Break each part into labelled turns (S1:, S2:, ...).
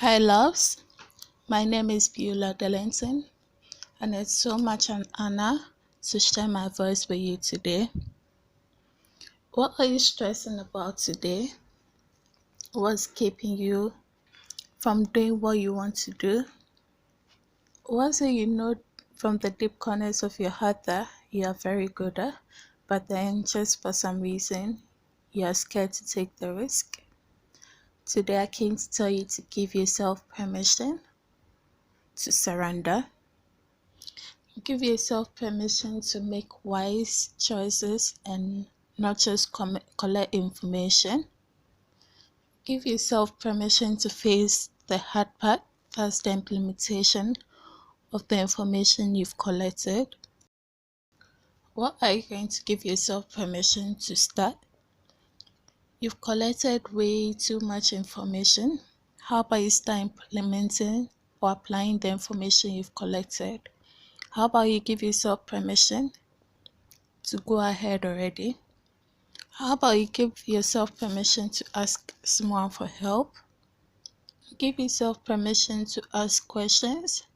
S1: Hi, loves. My name is Beulah Delenton, and it's so much an honor to share my voice with you today. What are you stressing about today? What's keeping you from doing what you want to do? What's it you know from the deep corners of your heart that you are very good at, but then just for some reason you are scared to take the risk? Today I came to tell you to give yourself permission to surrender. Give yourself permission to make wise choices and not just collect information. Give yourself permission to face the hard part, that's the implementation of the information you've collected. What are you going to give yourself permission to start? You've collected way too much information. How about you start implementing or applying the information you've collected? How about you give yourself permission to go ahead already? How about you give yourself permission to ask someone for help? Give yourself permission to ask questions.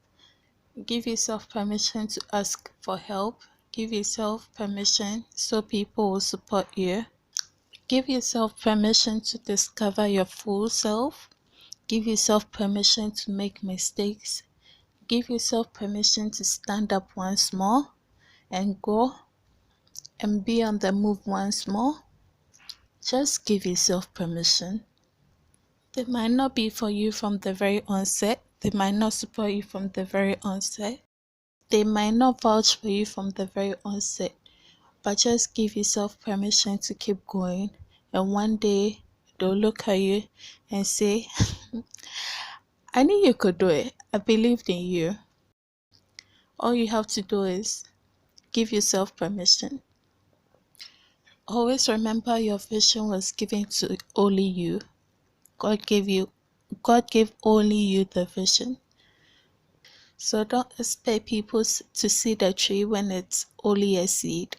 S1: Give yourself permission to ask for help. Give yourself permission so people will support you. Give yourself permission to discover your full self. Give yourself permission to make mistakes. Give yourself permission to stand up once more and go and be on the move once more. Just give yourself permission. They might not be for you from the very onset. They might not support you from the very onset. They might not vouch for you from the very onset. But just give yourself permission to keep going. And one day they'll look at you and say, I knew you could do it. I believed in you. All you have to do is give yourself permission. Always remember your vision was given to only you. God gave you God gave only you the vision. So don't expect people to see the tree when it's only a seed.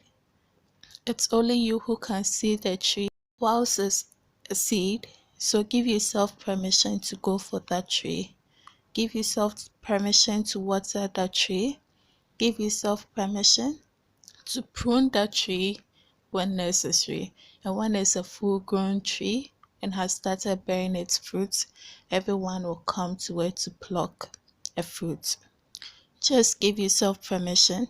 S1: It's only you who can see the tree whilst it's a seed. So give yourself permission to go for that tree. Give yourself permission to water that tree. Give yourself permission to prune that tree when necessary. And when it's a full grown tree and has started bearing its fruits, everyone will come to it to pluck a fruit. Just give yourself permission.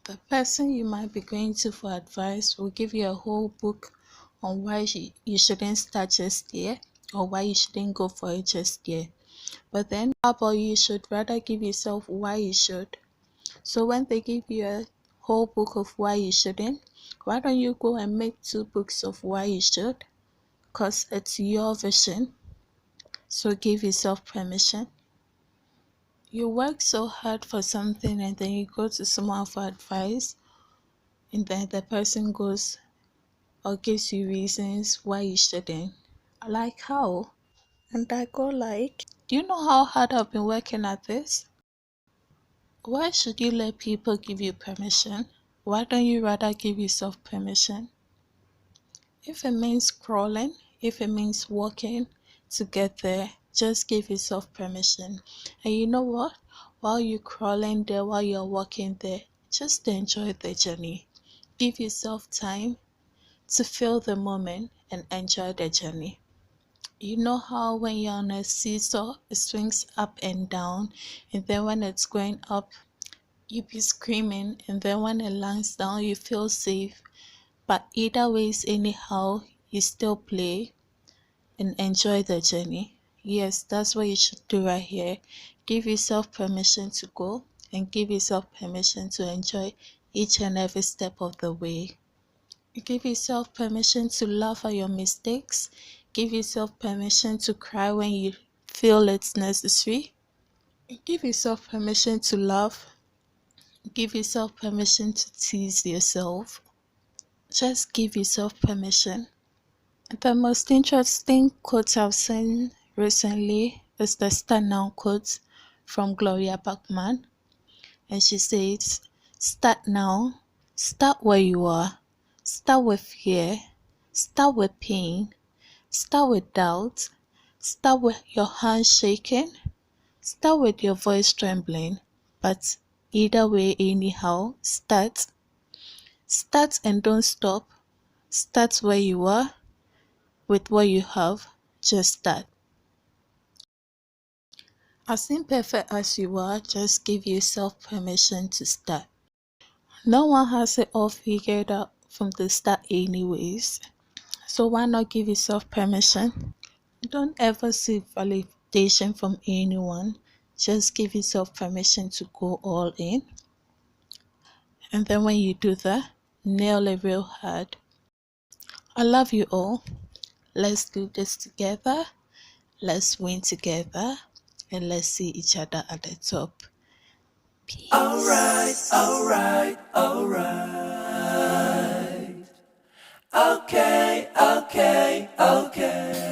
S1: The person you might be going to for advice will give you a whole book on why you shouldn't start just yet or why you shouldn't go for it just yet. But then, how about you should rather give yourself why you should? So when they give you a whole book of why you shouldn't, why don't you go and make 2 books of why you should? Because it's your vision. So give yourself permission. You work so hard for something and then you go to someone for advice and then the person goes or gives you reasons why you shouldn't. Like how? And I go like, do you know how hard I've been working at this? Why should you let people give you permission? Why don't you rather give yourself permission? If it means crawling, if it means walking to get there, just give yourself permission. And you know what? While you're crawling there, while you're walking there, just enjoy the journey. Give yourself time to feel the moment and enjoy the journey. You know how when you're on a seesaw, it swings up and down, and then when it's going up, you be screaming, and then when it lands down, you feel safe. But either ways, anyhow, you still play and enjoy the journey. Yes, that's what you should do right here. Give yourself permission to go and give yourself permission to enjoy each and every step of the way. Give yourself permission to laugh at your mistakes. Give yourself permission to cry when you feel it's necessary. Give yourself permission to laugh. Give yourself permission to tease yourself. Just give yourself permission. The most interesting quote I've seen recently is the Start Now quote from Gloria Bachman. And she says, start now, start where you are, start with fear, start with pain, start with doubt, Start with your hands shaking. Start with your voice trembling. But either way, anyhow, start. Start and don't stop. Start where you are with what you have. Just start. As imperfect as you are, just give yourself permission to start. No one has it all figured out from the start, anyways. So why not give yourself permission? Don't ever seek validation from anyone. Just give yourself permission to go all in. And then when you do that, nail it real hard. I love you all. Let's do this together. Let's win together. And let's see each other at the top. Peace.
S2: Alright, alright, alright. Okay, okay, okay.